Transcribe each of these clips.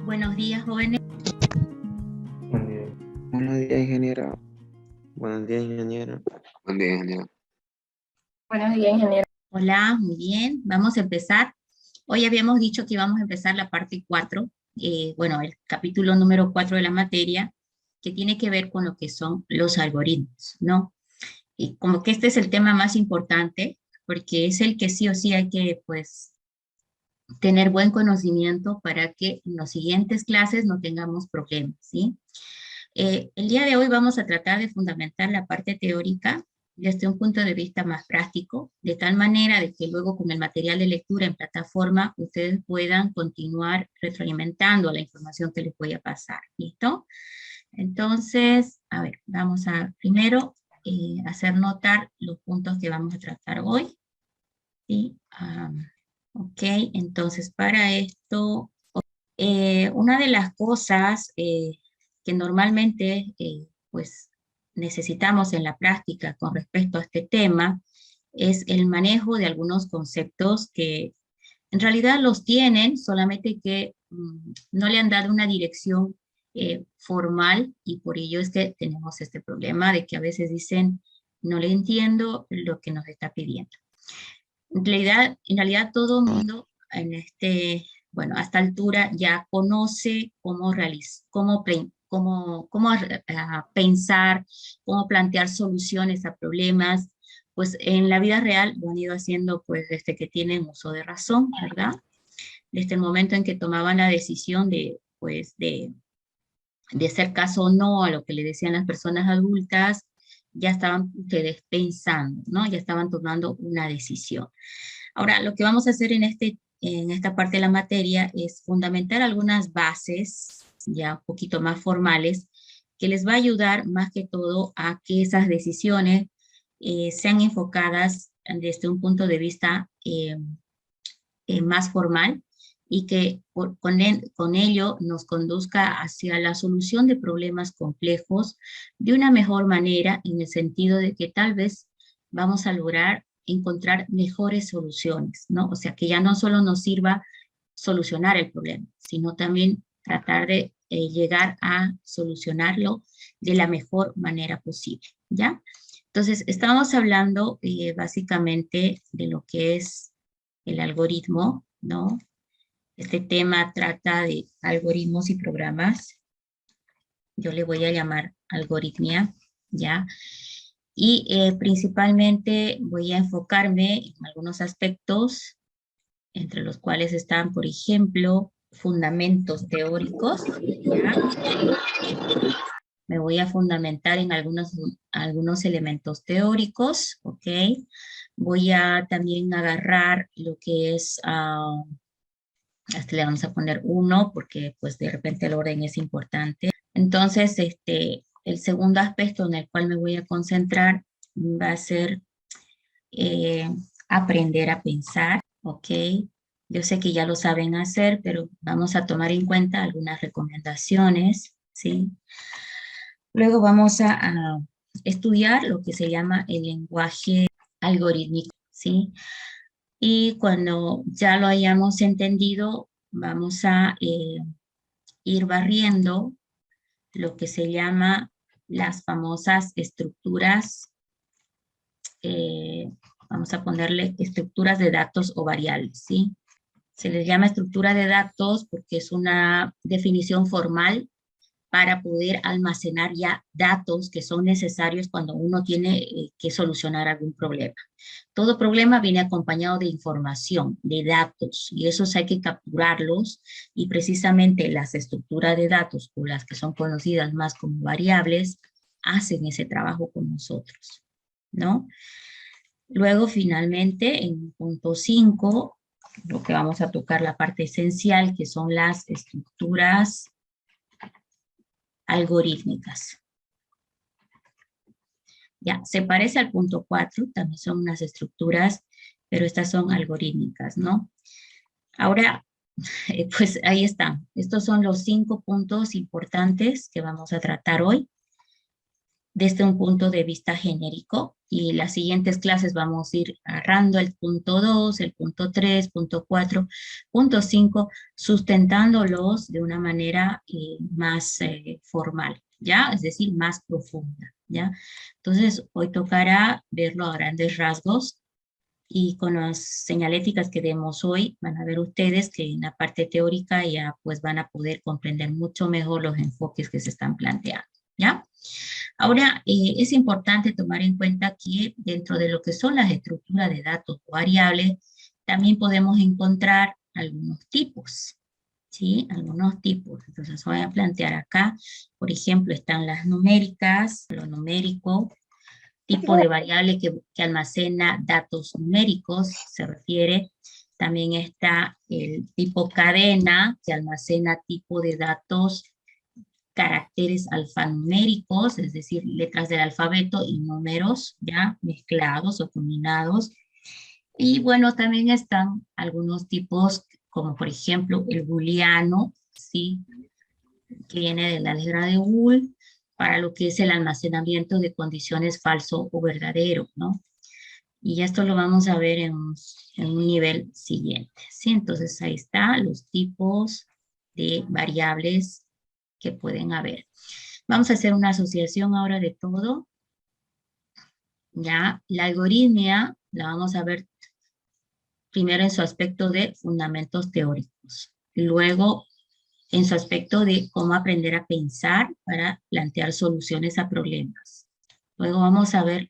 Buenos días, jóvenes. Buen día. Buenos días, ingeniero. Buenos días, ingeniero. Buen día, ingeniero. Buenos días, ingeniero. Hola, muy bien. Vamos a empezar. Hoy habíamos dicho que íbamos a empezar la parte 4, bueno, el capítulo número 4 de la materia, que tiene que ver con lo que son los algoritmos, ¿no? Y como que este es el tema más importante, porque es el que sí o sí hay que, pues, tener buen conocimiento para que en las siguientes clases no tengamos problemas, ¿sí? El día de hoy vamos a tratar de fundamentar la parte teórica desde un punto de vista más práctico, de tal manera de que luego con el material de lectura en plataforma ustedes puedan continuar retroalimentando la información que les voy a pasar, ¿listo? Entonces, a ver, vamos a primero hacer notar los puntos que vamos a tratar hoy, ¿sí? Ok, entonces para esto, una de las cosas que normalmente pues necesitamos en la práctica con respecto a este tema es el manejo de algunos conceptos que en realidad los tienen, solamente que no le han dado una dirección formal, y por ello es que tenemos este problema de que a veces dicen no le entiendo lo que nos está pidiendo. En realidad todo el mundo en bueno, a esta altura ya conoce cómo pensar, cómo plantear soluciones a problemas, pues en la vida real lo han ido haciendo pues desde que tienen uso de razón, ¿verdad? Desde el momento en que tomaban la decisión pues, de hacer caso o no a lo que le decían las personas adultas, ya estaban ustedes pensando, ¿no? Ya estaban tomando una decisión. Ahora, lo que vamos a hacer en esta parte de la materia es fundamentar algunas bases ya un poquito más formales que les va a ayudar más que todo a que esas decisiones sean enfocadas desde un punto de vista más formal y que con ello nos conduzca hacia la solución de problemas complejos de una mejor manera, en el sentido de que tal vez vamos a lograr encontrar mejores soluciones, ¿no? O sea, que ya no solo nos sirva solucionar el problema, sino también tratar de llegar a solucionarlo de la mejor manera posible, ¿ya? Entonces, estamos hablando básicamente de lo que es el algoritmo, ¿no? Este tema trata de algoritmos y programas. Yo le voy a llamar algoritmia, ¿ya? Y principalmente voy a enfocarme en algunos aspectos, entre los cuales están, por ejemplo, fundamentos teóricos, ¿ya? Me voy a fundamentar en algunos elementos teóricos, ¿ok? Voy a también agarrar lo que es, hasta le vamos a poner 1, porque pues de repente el orden es importante. Entonces, el segundo aspecto en el cual me voy a concentrar va a ser aprender a pensar, ¿ok? Yo sé que ya lo saben hacer, pero vamos a tomar en cuenta algunas recomendaciones, ¿sí? Luego vamos a estudiar lo que se llama el lenguaje algorítmico, ¿sí? Y cuando ya lo hayamos entendido, vamos a ir barriendo lo que se llama las famosas estructuras, vamos a ponerle estructuras de datos o variables, ¿sí? Se les llama estructura de datos porque es una definición formal para poder almacenar ya datos que son necesarios cuando uno tiene que solucionar algún problema. Todo problema viene acompañado de información, de datos, y esos hay que capturarlos, y precisamente las estructuras de datos, o las que son conocidas más como variables, hacen ese trabajo con nosotros, ¿no? Luego, finalmente, en punto 5, lo que vamos a tocar la parte esencial, que son las estructuras algorítmicas. Ya, se parece al punto 4, también son unas estructuras, pero estas son algorítmicas, ¿no? Ahora, pues ahí están. Estos son los 5 puntos importantes que vamos a tratar hoy, desde un punto de vista genérico, y las siguientes clases vamos a ir agarrando el punto 2, el punto 3, punto 4, punto 5, sustentándolos de una manera más formal, ¿ya? Es decir, más profunda, ¿ya? Entonces, hoy tocará verlo a grandes rasgos, y con las señaléticas que demos hoy, van a ver ustedes que en la parte teórica ya pues van a poder comprender mucho mejor los enfoques que se están planteando, ¿ya? Ahora, es importante tomar en cuenta que dentro de lo que son las estructuras de datos o variables, también podemos encontrar algunos tipos, ¿sí? Algunos tipos. Entonces voy a plantear acá, por ejemplo, están las numéricas, lo numérico, tipo de variable que almacena datos numéricos, se refiere. También está el tipo cadena, que almacena tipo de datos, caracteres alfanuméricos, es decir, letras del alfabeto y números ya mezclados o combinados. Y bueno, también están algunos tipos, como por ejemplo el booleano, ¿sí? Que viene de la letra de bool, para lo que es el almacenamiento de condiciones falso o verdadero, ¿no? Y esto lo vamos a ver en un nivel siguiente, ¿sí? Entonces ahí está los tipos de variables que pueden haber. Vamos a hacer una asociación ahora de todo. Ya, la algoritmia la vamos a ver primero en su aspecto de fundamentos teóricos, luego en su aspecto de cómo aprender a pensar para plantear soluciones a problemas. Luego vamos a ver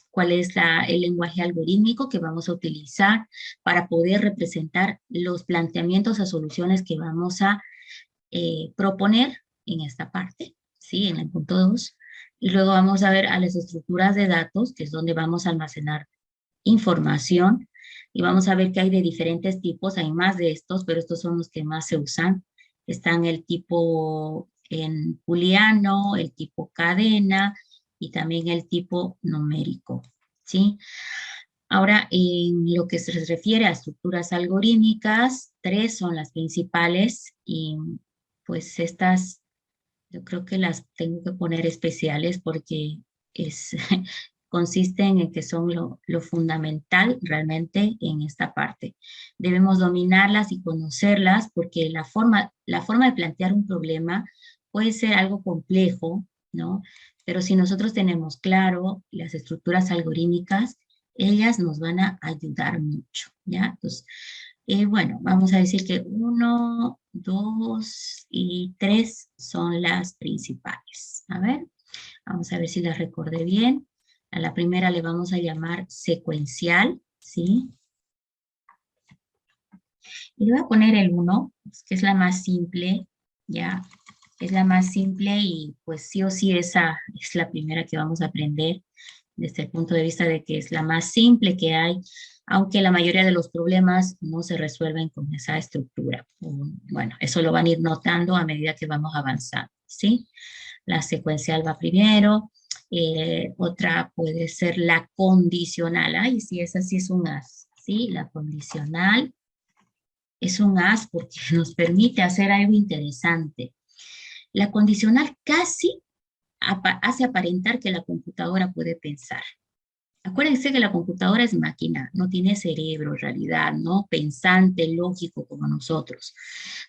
cuál es el lenguaje algorítmico que vamos a utilizar para poder representar los planteamientos a soluciones que vamos a proponer en esta parte, ¿sí? En el punto 2. Y luego vamos a ver a las estructuras de datos, que es donde vamos a almacenar información, y vamos a ver que hay de diferentes tipos, hay más de estos, pero estos son los que más se usan. Están el tipo en booleano, el tipo cadena, y también el tipo numérico, ¿sí? Ahora, en lo que se refiere a estructuras algorítmicas, 3 son las principales, y pues estas yo creo que las tengo que poner especiales porque es, consisten en que son lo fundamental realmente en esta parte. Debemos dominarlas y conocerlas porque la forma de plantear un problema puede ser algo complejo, ¿no? Pero si nosotros tenemos claro las estructuras algorítmicas, ellas nos van a ayudar mucho, ¿ya? Entonces, bueno, vamos a decir que 1, 2 y 3 son las principales. A ver, vamos a ver si las recordé bien. A la primera le vamos a llamar secuencial, ¿sí? Y le voy a poner el 1, que es la más simple, ¿ya? Es la más simple y pues sí o sí esa es la primera que vamos a aprender desde el punto de vista de que es la más simple que hay, aunque la mayoría de los problemas no se resuelven con esa estructura. Bueno, eso lo van a ir notando a medida que vamos avanzando, ¿sí? La secuencial va primero, otra puede ser la condicional. Ay, sí, esa sí es un as, ¿sí? La condicional es un as porque nos permite hacer algo interesante. La condicional casi hace aparentar que la computadora puede pensar. Acuérdense que la computadora es máquina, no tiene cerebro en realidad, ¿no? Pensante, lógico como nosotros.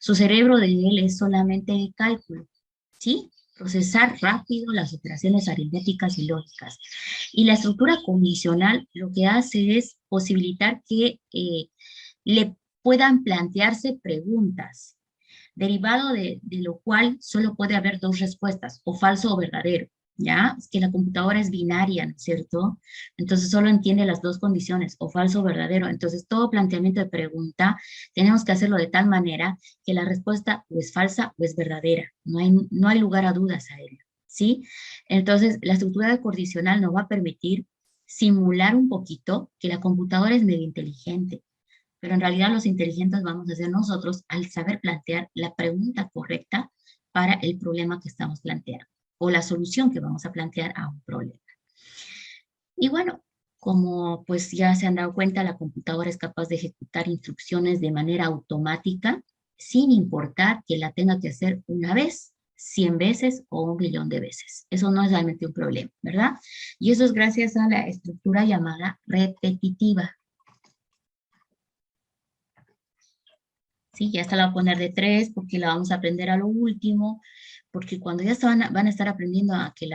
Su cerebro de él es solamente de cálculo, ¿sí? Procesar rápido las operaciones aritméticas y lógicas. Y la estructura condicional lo que hace es posibilitar que le puedan plantearse preguntas, derivado de lo cual solo puede haber dos respuestas, o falso o verdadero, ¿ya? Es que la computadora es binaria, ¿no es cierto? Entonces solo entiende las dos condiciones, o falso o verdadero. Entonces todo planteamiento de pregunta tenemos que hacerlo de tal manera que la respuesta o es falsa o es verdadera. No hay lugar a dudas a ello, ¿sí? Entonces la estructura condicional nos va a permitir simular un poquito que la computadora es medio inteligente, pero en realidad los inteligentes vamos a ser nosotros al saber plantear la pregunta correcta para el problema que estamos planteando, o la solución que vamos a plantear a un problema. Y bueno, como pues ya se han dado cuenta, la computadora es capaz de ejecutar instrucciones de manera automática, sin importar que la tenga que hacer una vez, 100 veces o 1.000.000 de veces. Eso no es realmente un problema, ¿verdad? Y eso es gracias a la estructura llamada repetitiva. Sí, ya esta la voy a poner de 3 porque la vamos a aprender a lo último, porque cuando ya van a estar aprendiendo a que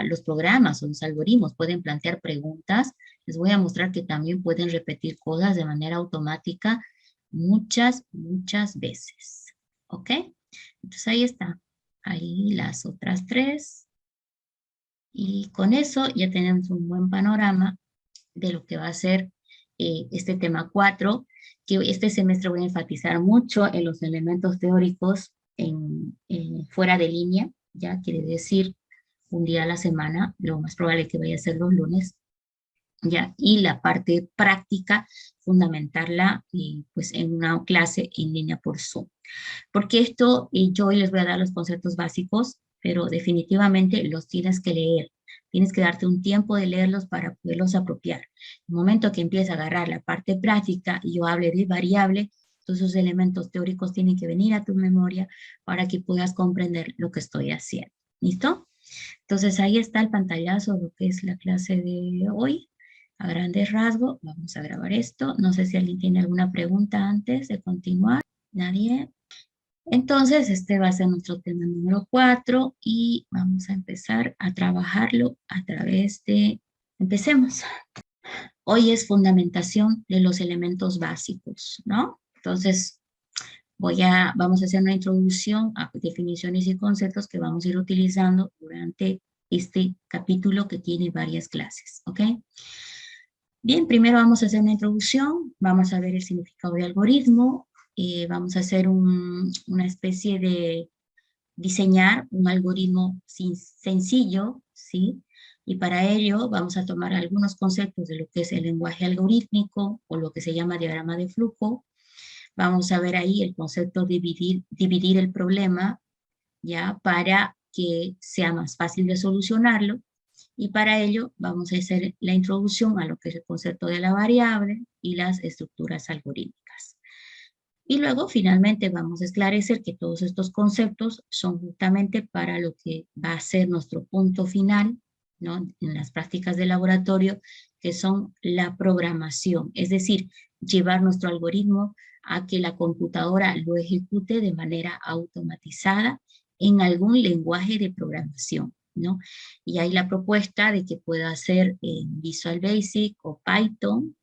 los programas o los algoritmos pueden plantear preguntas, les voy a mostrar que también pueden repetir cosas de manera automática muchas veces. ¿Ok? Entonces ahí está. Ahí las otras 3. Y con eso ya tenemos un buen panorama de lo que va a ser este tema 4, que este semestre voy a enfatizar mucho en los elementos teóricos fuera de línea, ya quiere decir un día a la semana, lo más probable que vaya a ser los lunes, ya, y la parte práctica, fundamentarla pues en una clase en línea por Zoom. Porque esto, yo hoy les voy a dar los conceptos básicos, pero definitivamente los tienes que leer. Tienes que darte un tiempo de leerlos para poderlos apropiar. El momento que empieza a agarrar la parte práctica y yo hable de variable, todos esos elementos teóricos tienen que venir a tu memoria para que puedas comprender lo que estoy haciendo. ¿Listo? Entonces ahí está el pantallazo de lo que es la clase de hoy. A grandes rasgos, vamos a grabar esto. No sé si alguien tiene alguna pregunta antes de continuar. ¿Nadie? Entonces, este va a ser nuestro tema número 4 y vamos a empezar a trabajarlo a través de... Empecemos. Hoy es fundamentación de los elementos básicos, ¿no? Entonces, vamos a hacer una introducción a definiciones y conceptos que vamos a ir utilizando durante este capítulo que tiene varias clases, ¿ok? Bien, primero vamos a hacer una introducción, vamos a ver el significado de algoritmo, vamos a hacer una especie de diseñar un algoritmo sencillo, ¿sí? Y para ello vamos a tomar algunos conceptos de lo que es el lenguaje algorítmico o lo que se llama diagrama de flujo. Vamos a ver ahí el concepto de dividir el problema, ¿ya? Para que sea más fácil de solucionarlo. Y para ello vamos a hacer la introducción a lo que es el concepto de la variable y las estructuras algorítmicas. Y luego, finalmente, vamos a esclarecer que todos estos conceptos son justamente para lo que va a ser nuestro punto final, ¿no? En las prácticas de laboratorio, que son la programación, es decir, llevar nuestro algoritmo a que la computadora lo ejecute de manera automatizada en algún lenguaje de programación, ¿no? Y hay la propuesta de que pueda ser en Visual Basic o Python.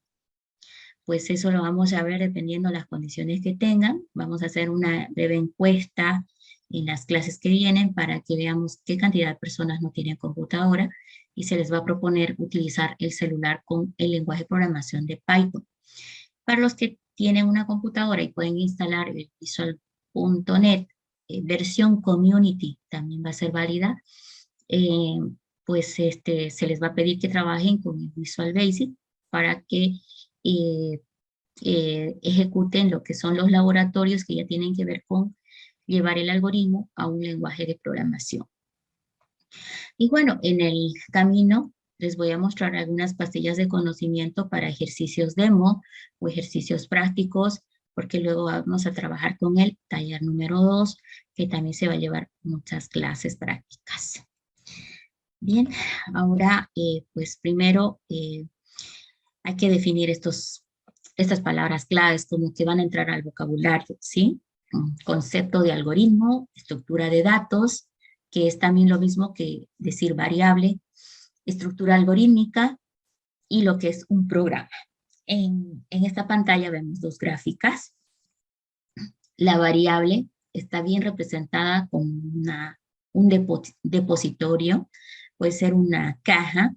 Pues eso lo vamos a ver dependiendo de las condiciones que tengan. Vamos a hacer una breve encuesta en las clases que vienen para que veamos qué cantidad de personas no tienen computadora y se les va a proponer utilizar el celular con el lenguaje de programación de Python. Para los que tienen una computadora y pueden instalar el Visual.net versión Community, también va a ser válida, pues se les va a pedir que trabajen con el Visual Basic para que ejecuten lo que son los laboratorios que ya tienen que ver con llevar el algoritmo a un lenguaje de programación. Y bueno, en el camino les voy a mostrar algunas pastillas de conocimiento para ejercicios demo o ejercicios prácticos, porque luego vamos a trabajar con el taller número 2, que también se va a llevar muchas clases prácticas. Bien, ahora pues primero hay que definir estas palabras claves como que van a entrar al vocabulario, ¿sí? Concepto de algoritmo, estructura de datos, que es también lo mismo que decir variable, estructura algorítmica y lo que es un programa. En esta pantalla vemos dos gráficas. La variable está bien representada con un depositorio, puede ser una caja,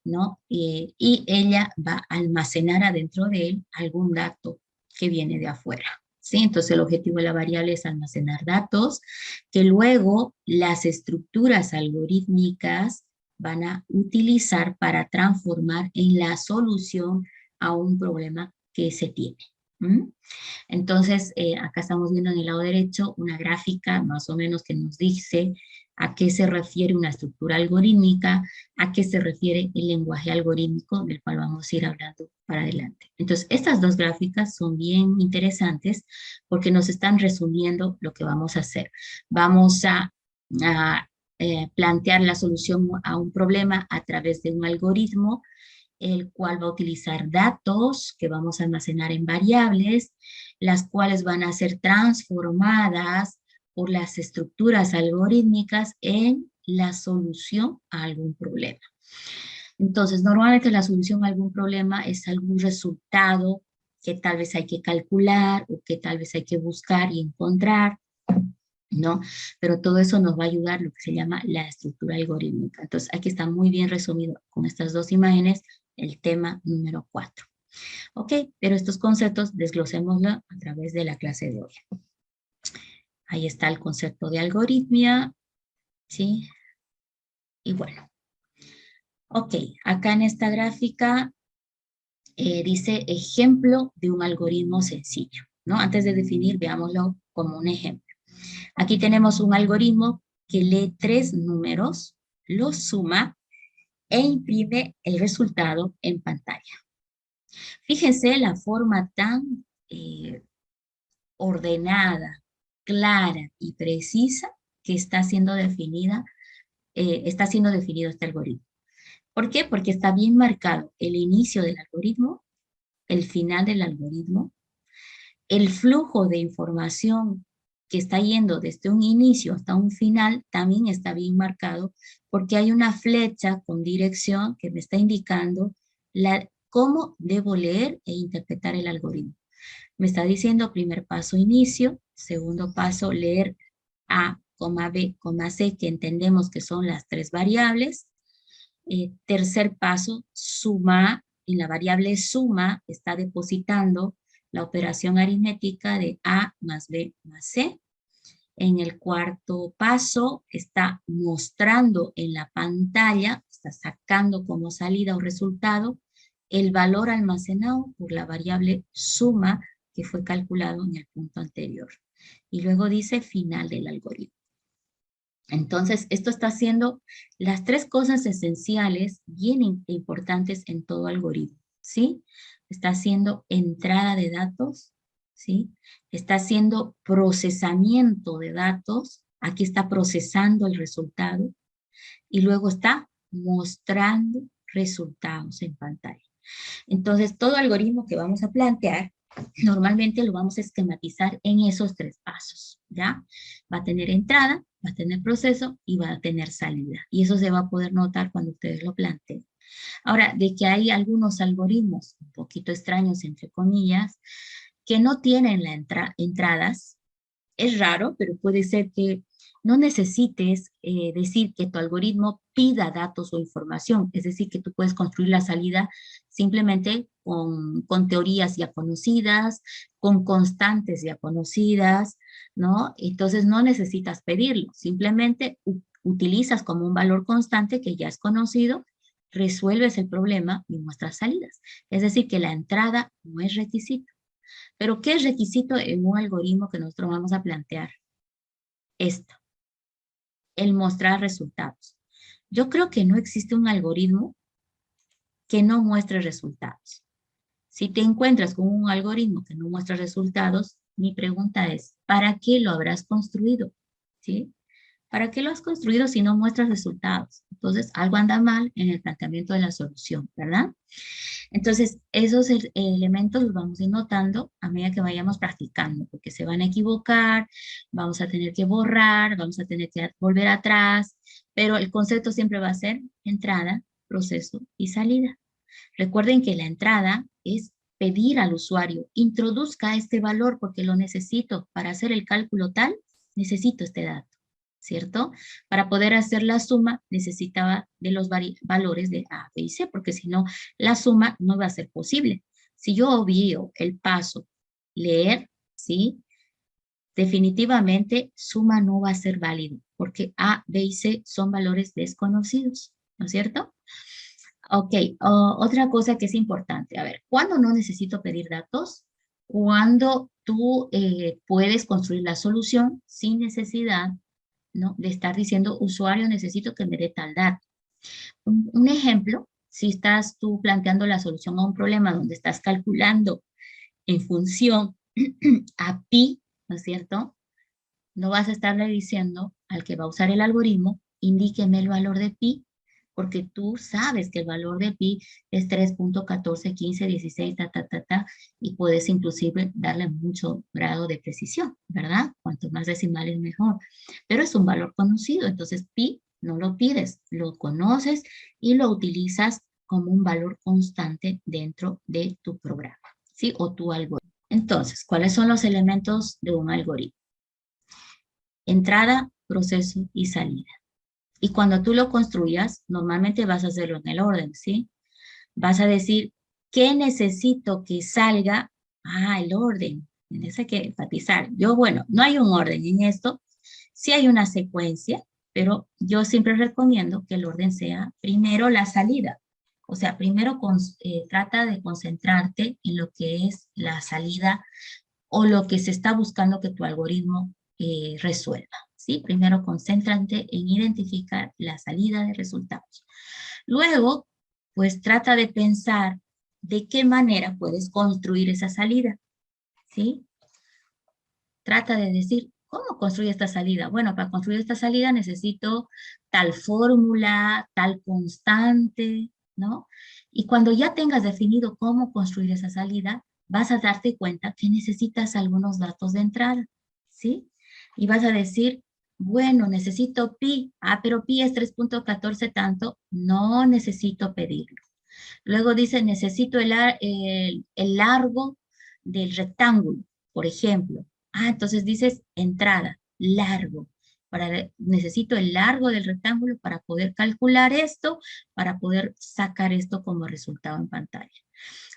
¿no? Y ella va a almacenar adentro de él algún dato que viene de afuera, ¿sí? Entonces el objetivo de la variable es almacenar datos que luego las estructuras algorítmicas van a utilizar para transformar en la solución a un problema que se tiene. Entonces, acá estamos viendo en el lado derecho una gráfica más o menos que nos dice a qué se refiere una estructura algorítmica, a qué se refiere el lenguaje algorítmico, del cual vamos a ir hablando para adelante. Entonces, estas dos gráficas son bien interesantes porque nos están resumiendo lo que vamos a hacer. Vamos a plantear la solución a un problema a través de un algoritmo, el cual va a utilizar datos que vamos a almacenar en variables, las cuales van a ser transformadas por las estructuras algorítmicas en la solución a algún problema. Entonces, normalmente la solución a algún problema es algún resultado que tal vez hay que calcular o que tal vez hay que buscar y encontrar, ¿no? Pero todo eso nos va a ayudar lo que se llama la estructura algorítmica. Entonces, aquí está muy bien resumido con estas dos imágenes el tema número 4. Ok, pero estos conceptos desglosémoslo a través de la clase de hoy. Ahí está el concepto de algoritmia, ¿sí? Y bueno, ok, acá en esta gráfica dice ejemplo de un algoritmo sencillo, ¿no? Antes de definir, veámoslo como un ejemplo. Aquí tenemos un algoritmo que lee 3 números, los suma e imprime el resultado en pantalla. Fíjense la forma tan ordenada, clara y precisa que está siendo definido este algoritmo. ¿Por qué? Porque está bien marcado el inicio del algoritmo, el final del algoritmo, el flujo de información que está yendo desde un inicio hasta un final también está bien marcado porque hay una flecha con dirección que me está indicando cómo debo leer e interpretar el algoritmo. Me está diciendo primer paso inicio, segundo paso leer A, B, C, que entendemos que son las 3 variables. Tercer paso, suma, en la variable suma está depositando la operación aritmética de A más B más C. En el cuarto paso está mostrando en la pantalla, está sacando como salida o resultado el valor almacenado por la variable suma que fue calculado en el punto anterior. Y luego dice final del algoritmo. Entonces, esto está haciendo las 3 cosas esenciales bien importantes en todo algoritmo, ¿sí? Está haciendo entrada de datos, ¿sí? Está haciendo procesamiento de datos, aquí está procesando el resultado, y luego está mostrando resultados en pantalla. Entonces, todo algoritmo que vamos a plantear, normalmente lo vamos a esquematizar en esos 3 pasos, ¿ya? Va a tener entrada, va a tener proceso y va a tener salida. Y eso se va a poder notar cuando ustedes lo planteen. Ahora, de que hay algunos algoritmos un poquito extraños, entre comillas, que no tienen entradas, es raro, pero puede ser que no necesites decir que tu algoritmo pida datos o información, es decir, que tú puedes construir la salida simplemente con teorías ya conocidas, con constantes ya conocidas, ¿no? Entonces no necesitas pedirlo, simplemente utilizas como un valor constante que ya es conocido, resuelves el problema y muestras salidas. Es decir, que la entrada no es requisito. Pero ¿qué es requisito en un algoritmo que nosotros vamos a plantear? Esto, el mostrar resultados. Yo creo que no existe un algoritmo que no muestre resultados. Si te encuentras con un algoritmo que no muestra resultados, mi pregunta es, ¿para qué lo habrás construido? ¿Sí? ¿Para qué lo has construido si no muestras resultados? Entonces, algo anda mal en el planteamiento de la solución, ¿verdad? Entonces, esos elementos los vamos a ir notando a medida que vayamos practicando, porque se van a equivocar, vamos a tener que borrar, vamos a tener que volver atrás, pero el concepto siempre va a ser entrada, proceso y salida. Recuerden que la entrada es pedir al usuario, introduzca este valor porque lo necesito para hacer el cálculo tal, necesito este dato, ¿cierto? Para poder hacer la suma necesitaba de los valores de A, B y C, porque si no, la suma no va a ser posible. Si yo obvio el paso leer, ¿sí? Definitivamente suma no va a ser válido, porque A, B y C son valores desconocidos, ¿no es cierto? Ok, otra cosa que es importante, a ver, ¿cuándo no necesito pedir datos? Cuando tú puedes construir la solución sin necesidad ¿no? De estar diciendo, usuario, necesito que me dé tal dato. Un ejemplo, si estás tú planteando la solución a un problema donde estás calculando en función a pi, ¿no es cierto? No vas a estarle diciendo al que va a usar el algoritmo, indíqueme el valor de pi, porque tú sabes que el valor de pi es 3.141516, y puedes inclusive darle mucho grado de precisión, ¿verdad? Cuanto más decimales mejor. Pero es un valor conocido, entonces pi no lo pides, lo conoces y lo utilizas como un valor constante dentro de tu programa, ¿sí? O tu algoritmo. Entonces, ¿cuáles son los elementos de un algoritmo? Entrada, proceso y salida. Y cuando tú lo construyas, normalmente vas a hacerlo en el orden, ¿sí? Vas a decir, ¿qué necesito que salga? Ah, el orden. En eso hay que enfatizar. Bueno, no hay un orden en esto. Sí hay una secuencia, pero yo siempre recomiendo que el orden sea primero la salida. O sea, primero trata de concentrarte en lo que es la salida o lo que se está buscando que tu algoritmo resuelva. ¿Sí? Primero concéntrate en identificar la salida de resultados. Luego, pues trata de pensar de qué manera puedes construir esa salida. ¿Sí? Trata de decir, ¿cómo construir esta salida? Bueno, para construir esta salida necesito tal fórmula, tal constante, ¿no? Y cuando ya tengas definido cómo construir esa salida, vas a darte cuenta que necesitas algunos datos de entrada, ¿sí? Y vas a decir, bueno, necesito pi. Ah, pero pi es 3.14 tanto. No necesito pedirlo. Luego dice, necesito el largo del rectángulo, por ejemplo. Ah, entonces dices entrada, largo. Necesito el largo del rectángulo para poder calcular esto, para poder sacar esto como resultado en pantalla.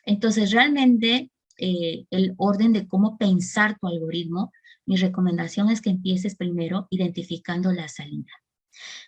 Entonces, realmente, el orden de cómo pensar tu algoritmo, mi recomendación es que empieces primero identificando la salida.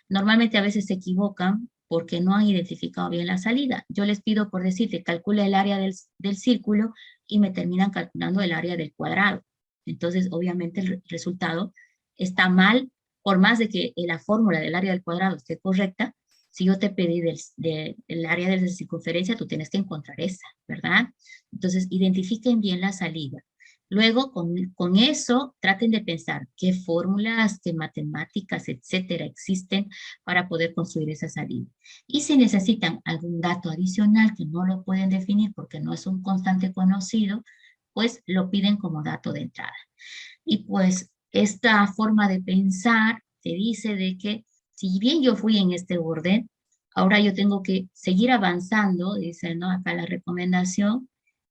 Normalmente a veces se equivocan porque no han identificado bien la salida. Yo les pido, por decirte, calcula el área del círculo y me terminan calculando el área del cuadrado. Entonces, obviamente, el resultado está mal, por más de que la fórmula del área del cuadrado esté correcta. Si yo te pedí del área de la circunferencia, tú tienes que encontrar esa, ¿verdad? Entonces, identifiquen bien la salida. Luego, con eso, traten de pensar qué fórmulas, qué matemáticas, etcétera, existen para poder construir esa salida. Y si necesitan algún dato adicional que no lo pueden definir porque no es un constante conocido, pues lo piden como dato de entrada. Y pues esta forma de pensar te dice de que si bien yo fui en este orden, ahora yo tengo que seguir avanzando, dice, ¿no? Acá la recomendación,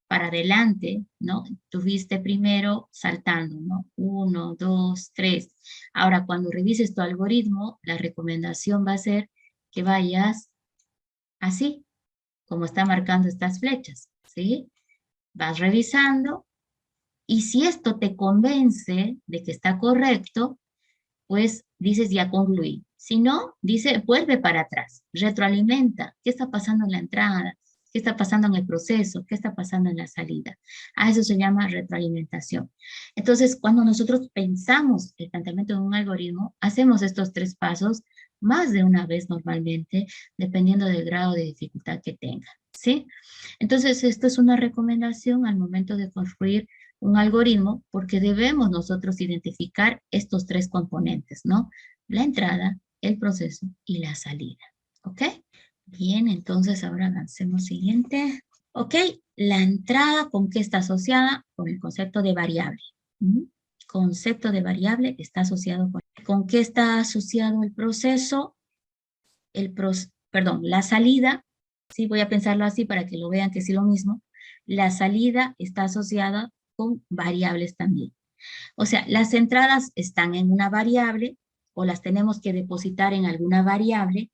para adelante, ¿no? Tuviste primero saltando, ¿no? 1, 2, 3. Ahora, cuando revises tu algoritmo, la recomendación va a ser que vayas así, como está marcando estas flechas, ¿sí? Vas revisando y si esto te convence de que está correcto, pues dices ya concluí. Si no, dice vuelve para atrás, retroalimenta. ¿Qué está pasando en la entrada? ¿Qué está pasando en el proceso? ¿Qué está pasando en la salida? A eso se llama retroalimentación. Entonces, cuando nosotros pensamos el planteamiento de un algoritmo, hacemos estos 3 pasos más de una vez normalmente, dependiendo del grado de dificultad que tenga, ¿sí? Entonces, esto es una recomendación al momento de construir un algoritmo porque debemos nosotros identificar estos 3 componentes, ¿no? La entrada, el proceso y la salida, ¿ok? Bien, entonces ahora avancemos siguiente. Ok, la entrada, ¿con qué está asociada? Con el concepto de variable. Concepto de variable está asociado ¿con qué está asociado el proceso? La salida, sí, voy a pensarlo así para que lo vean que es lo mismo. La salida está asociada con variables también. O sea, las entradas están en una variable o las tenemos que depositar en alguna variable,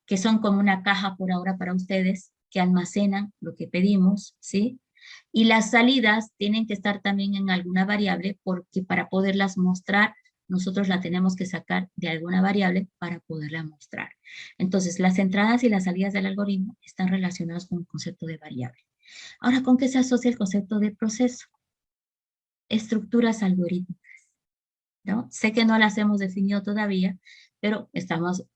que son como una caja por ahora para ustedes, que almacenan lo que pedimos, ¿sí? Y las salidas tienen que estar también en alguna variable porque para poderlas mostrar, nosotros la tenemos que sacar de alguna variable para poderla mostrar. Entonces, las entradas y las salidas del algoritmo están relacionadas con el concepto de variable. Ahora, ¿con qué se asocia el concepto de proceso? Estructuras algorítmicas. ¿no? Sé que no las hemos definido todavía, pero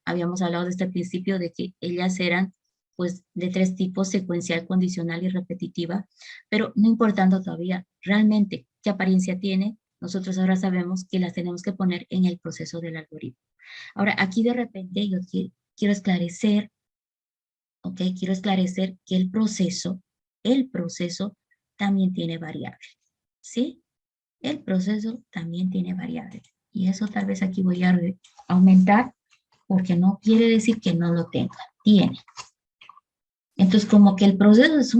habíamos hablado desde el principio de que ellas eran pues de 3 tipos, secuencial, condicional y repetitiva, pero no importando todavía realmente qué apariencia tiene, nosotros ahora sabemos que las tenemos que poner en el proceso del algoritmo. Ahora, aquí de repente yo quiero esclarecer, ¿ok? Quiero esclarecer que el proceso también tiene variables, ¿sí? El proceso también tiene variables. Y eso tal vez aquí voy a aumentar, porque no quiere decir que no lo tenga, tiene. Entonces, como que el proceso es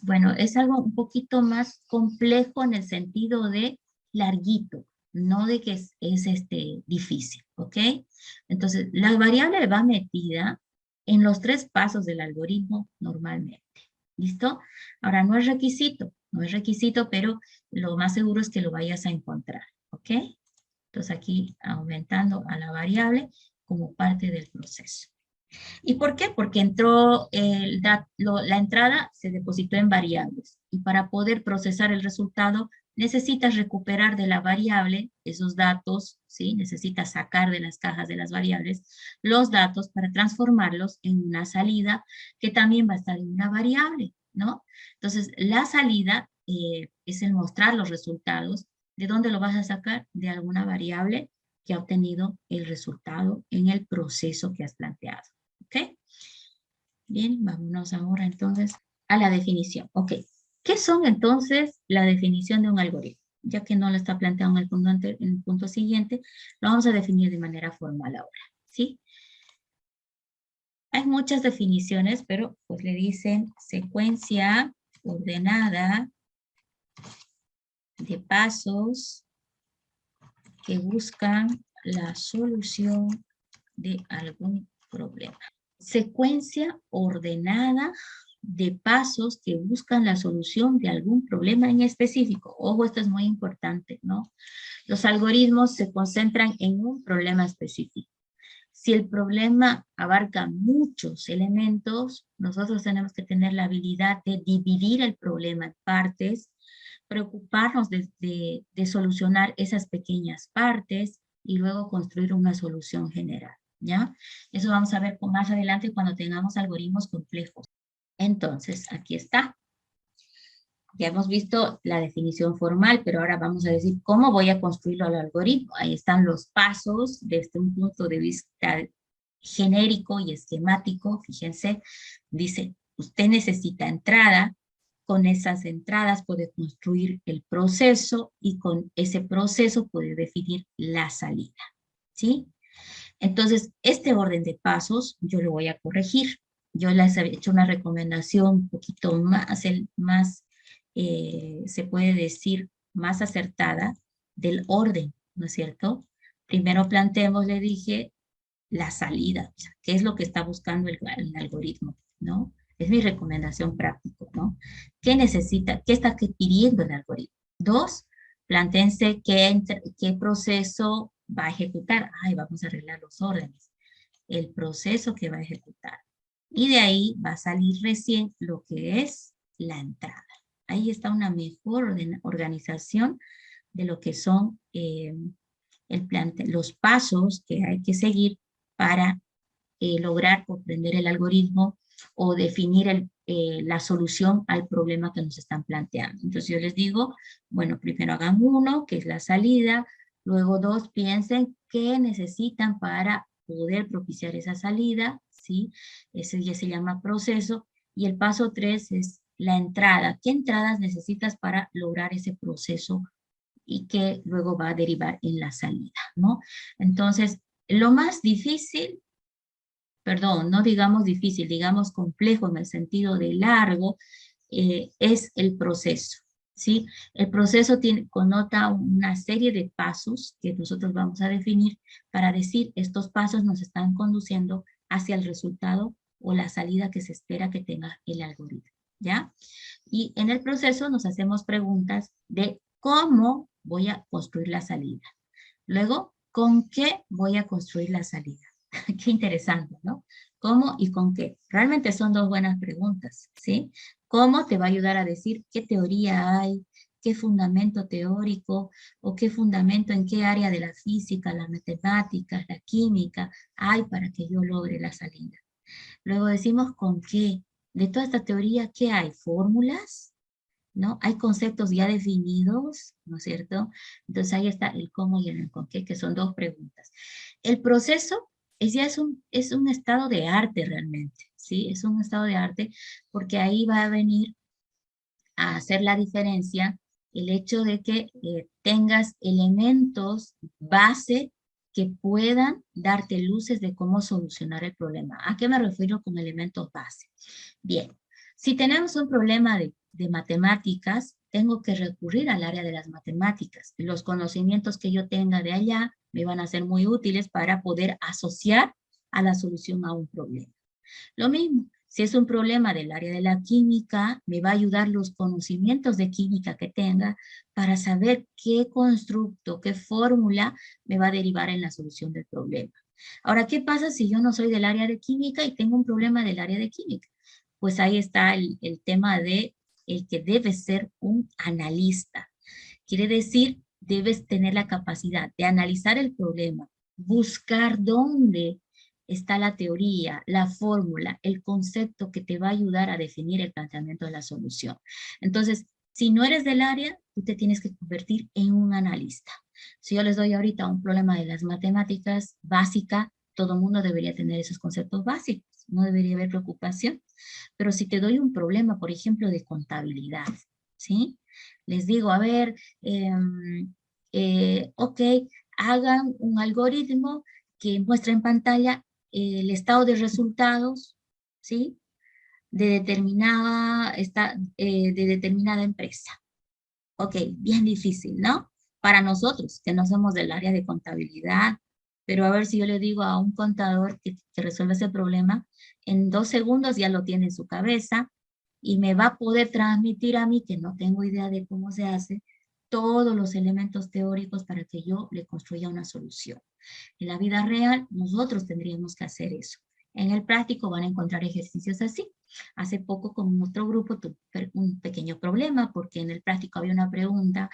bueno, es algo un poquito más complejo en el sentido de larguito, no de que es difícil, ¿ok? Entonces, la variable va metida en los 3 pasos del algoritmo normalmente, ¿listo? Ahora, no es requisito, pero lo más seguro es que lo vayas a encontrar, ¿ok? Entonces, aquí aumentando a la variable como parte del proceso. ¿Y por qué? Porque la entrada se depositó en variables y para poder procesar el resultado necesitas recuperar de la variable esos datos, ¿sí? Necesitas sacar de las cajas de las variables los datos para transformarlos en una salida que también va a estar en una variable, ¿no? Entonces, la salida es el mostrar los resultados. ¿De dónde lo vas a sacar? De alguna variable que ha obtenido el resultado en el proceso que has planteado. ¿Ok? Bien, vámonos ahora entonces a la definición. Ok, ¿qué son entonces la definición de un algoritmo? Ya que no lo está planteado en el punto siguiente, lo vamos a definir de manera formal ahora, ¿sí? Hay muchas definiciones, pero pues le dicen secuencia ordenada de pasos que buscan la solución de algún problema. Secuencia ordenada de pasos que buscan la solución de algún problema en específico. Ojo, esto es muy importante, ¿no? Los algoritmos se concentran en un problema específico. Si el problema abarca muchos elementos, nosotros tenemos que tener la habilidad de dividir el problema en partes, preocuparnos de solucionar esas pequeñas partes y luego construir una solución general, ¿ya? Eso vamos a ver más adelante cuando tengamos algoritmos complejos. Entonces, aquí está. Ya hemos visto la definición formal, pero ahora vamos a decir cómo voy a construirlo al algoritmo. Ahí están los pasos desde un punto de vista genérico y esquemático. Fíjense, dice, usted necesita entrada, con esas entradas puede construir el proceso y con ese proceso puede definir la salida, ¿sí? Entonces, este orden de pasos yo lo voy a corregir. Yo les he hecho una recomendación un poquito más se puede decir, más acertada del orden, ¿no es cierto? Primero planteemos, le dije, la salida, o sea, qué es lo que está buscando el algoritmo, ¿no? Es mi recomendación práctica, ¿no? ¿Qué necesita, qué está pidiendo el algoritmo? 2, planteense qué proceso va a ejecutar. Ay, vamos a arreglar los órdenes. El proceso que va a ejecutar. Y de ahí va a salir recién lo que es la entrada. Ahí está una mejor organización de lo que son los pasos que hay que seguir para lograr comprender el algoritmo o definir la solución al problema que nos están planteando. Entonces yo les digo, bueno, primero hagan 1, que es la salida, luego 2, piensen qué necesitan para poder propiciar esa salida, ¿sí? Ese ya se llama proceso, y el paso 3 es la entrada. ¿Qué entradas necesitas para lograr ese proceso y que luego va a derivar en la salida, ¿no? Entonces, lo más difícil, perdón, no digamos difícil, digamos complejo en el sentido de largo, es el proceso, ¿sí? El proceso connota una serie de pasos que nosotros vamos a definir para decir estos pasos nos están conduciendo hacia el resultado o la salida que se espera que tenga el algoritmo, ¿ya? Y en el proceso nos hacemos preguntas de cómo voy a construir la salida. Luego, ¿con qué voy a construir la salida? Qué interesante, ¿no? ¿Cómo y con qué? Realmente son 2 buenas preguntas, ¿sí? ¿Cómo te va a ayudar a decir qué teoría hay, qué fundamento teórico o qué fundamento en qué área de la física, las matemáticas, la química hay para que yo logre la salida. Luego decimos con qué. De toda esta teoría, ¿qué hay? ¿Fórmulas? ¿No? Hay conceptos ya definidos, ¿no es cierto? Entonces ahí está el cómo y el con qué, que son dos preguntas. El proceso es un estado de arte realmente, ¿sí? Es un estado de arte porque ahí va a venir a hacer la diferencia el hecho de que tengas elementos base que puedan darte luces de cómo solucionar el problema. ¿A qué me refiero con elementos base? Bien, si tenemos un problema de matemáticas, tengo que recurrir al área de las matemáticas. Los conocimientos que yo tenga de allá me van a ser muy útiles para poder asociar a la solución a un problema. Lo mismo, si es un problema del área de la química, me va a ayudar los conocimientos de química que tenga para saber qué constructo, qué fórmula me va a derivar en la solución del problema. Ahora, ¿qué pasa si yo no soy del área de química y tengo un problema del área de química? Pues ahí está el tema de el que debe ser un analista. Quiere decir, debes tener la capacidad de analizar el problema, buscar dónde está la teoría, la fórmula, el concepto que te va a ayudar a definir el planteamiento de la solución. Entonces, si no eres del área, tú te tienes que convertir en un analista. Si yo les doy ahorita un problema de las matemáticas básica, todo el mundo debería tener esos conceptos básicos, no debería haber preocupación. Pero si te doy un problema, por ejemplo, de contabilidad, ¿sí? Les digo, a ver, ok, hagan un algoritmo que muestre en pantalla el estado de resultados, ¿sí? De determinada empresa. Ok, bien difícil, ¿no? Para nosotros, que no somos del área de contabilidad, pero a ver si yo le digo a un contador que resuelva ese problema, en 2 segundos ya lo tiene en su cabeza y me va a poder transmitir a mí, que no tengo idea de cómo se hace, todos los elementos teóricos para que yo le construya una solución. En la vida real, nosotros tendríamos que hacer eso. En el práctico van a encontrar ejercicios así. Hace poco con otro grupo tuve un pequeño problema porque en el práctico había una pregunta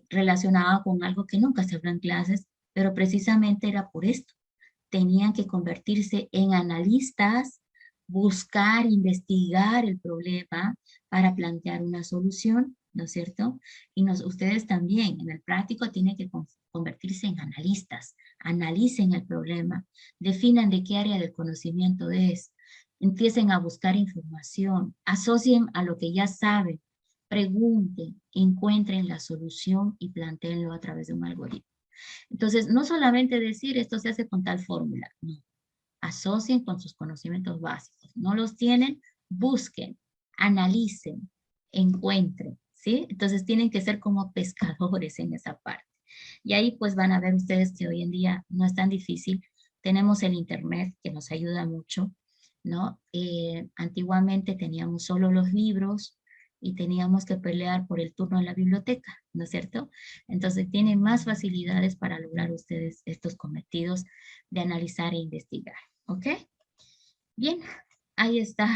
relacionada con algo que nunca se habló en clases, pero precisamente era por esto. Tenían que convertirse en analistas, buscar, investigar el problema para plantear una solución, ¿no es cierto? Y ustedes también en el práctico tienen que convertirse en analistas, analicen el problema, definan de qué área del conocimiento es, empiecen a buscar información, asocien a lo que ya saben, pregunten, encuentren la solución y planteenlo a través de un algoritmo. Entonces, no solamente decir esto se hace con tal fórmula, no. Asocien con sus conocimientos básicos. No los tienen, busquen, analicen, encuentren, ¿sí? Entonces tienen que ser como pescadores en esa parte. Y ahí pues van a ver ustedes que hoy en día no es tan difícil. Tenemos el internet que nos ayuda mucho, ¿no? Antiguamente teníamos solo los libros y teníamos que pelear por el turno en la biblioteca, ¿no es cierto? Entonces tienen más facilidades para lograr ustedes estos cometidos de analizar e investigar, ¿ok? Bien, ahí está.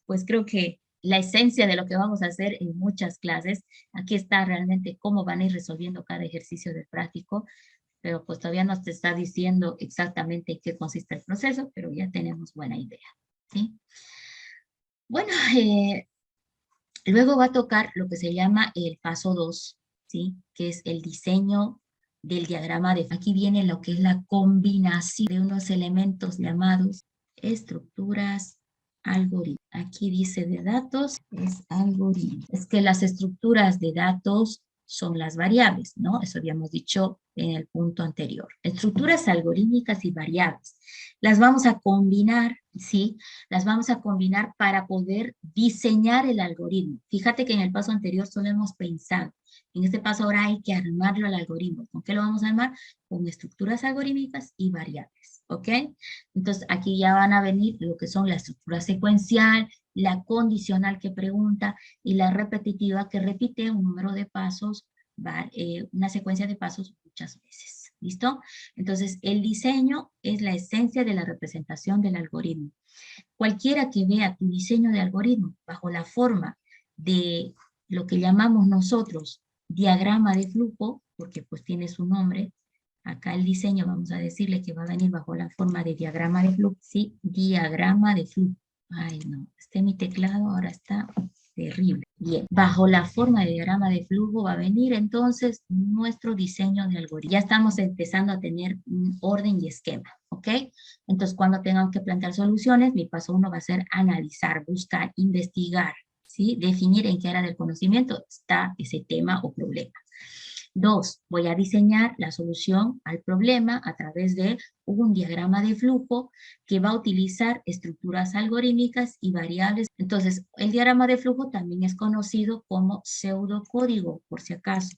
Pues creo que la esencia de lo que vamos a hacer en muchas clases. Aquí está realmente cómo van a ir resolviendo cada ejercicio del práctico, pero pues todavía no te está diciendo exactamente en qué consiste el proceso, pero ya tenemos buena idea, ¿sí? Bueno, luego va a tocar lo que se llama el paso 2, ¿sí? Que es el diseño del diagrama de... Aquí viene lo que es la combinación de unos elementos llamados estructuras, algoritmos. Aquí dice de datos, es algoritmo. Es que las estructuras de datos son las variables, ¿no? Eso habíamos dicho en el punto anterior. Estructuras algorítmicas y variables. Las vamos a combinar, ¿sí? Las vamos a combinar para poder diseñar el algoritmo. Fíjate que en el paso anterior solo hemos pensado. En este paso ahora hay que armarlo al algoritmo. ¿Con qué lo vamos a armar? Con estructuras algorítmicas y variables, ¿ok? Entonces aquí ya van a venir lo que son la estructura secuencial, la condicional que pregunta y la repetitiva que repite un número de pasos, una secuencia de pasos muchas veces. ¿Listo? Entonces el diseño es la esencia de la representación del algoritmo. Cualquiera que vea tu diseño de algoritmo bajo la forma de lo que llamamos nosotros diagrama de flujo, porque pues tiene su nombre. Acá el diseño vamos a decirle que va a venir bajo la forma de diagrama de flujo. Sí, diagrama de flujo. Ay no, mi teclado ahora está terrible. Bien, bajo la forma de diagrama de flujo va a venir entonces nuestro diseño de algoritmo. Ya estamos empezando a tener un orden y esquema, ¿ok? Entonces cuando tengamos que plantear soluciones, mi paso 1 va a ser analizar, buscar, investigar, ¿sí? Definir en qué área del conocimiento está ese tema o problema. 2, voy a diseñar la solución al problema a través de un diagrama de flujo que va a utilizar estructuras algorítmicas y variables. Entonces, el diagrama de flujo también es conocido como pseudocódigo, por si acaso.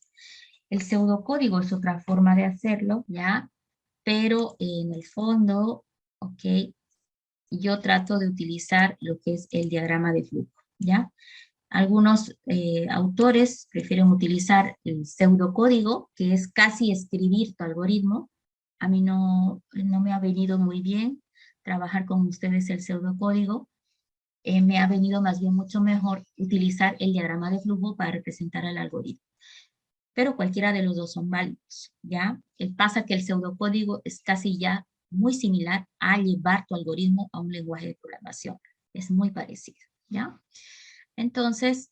El pseudocódigo es otra forma de hacerlo, ¿ya? Pero en el fondo, ok, yo trato de utilizar lo que es el diagrama de flujo, ¿ya? Algunos autores prefieren utilizar el pseudocódigo, que es casi escribir tu algoritmo. A mí no me ha venido muy bien trabajar con ustedes el pseudocódigo. Me ha venido más bien mucho mejor utilizar el diagrama de flujo para representar el algoritmo. Pero cualquiera de los dos son válidos, ¿ya? Pasa que el pseudocódigo es casi ya muy similar a llevar tu algoritmo a un lenguaje de programación. Es muy parecido, ¿ya? Entonces,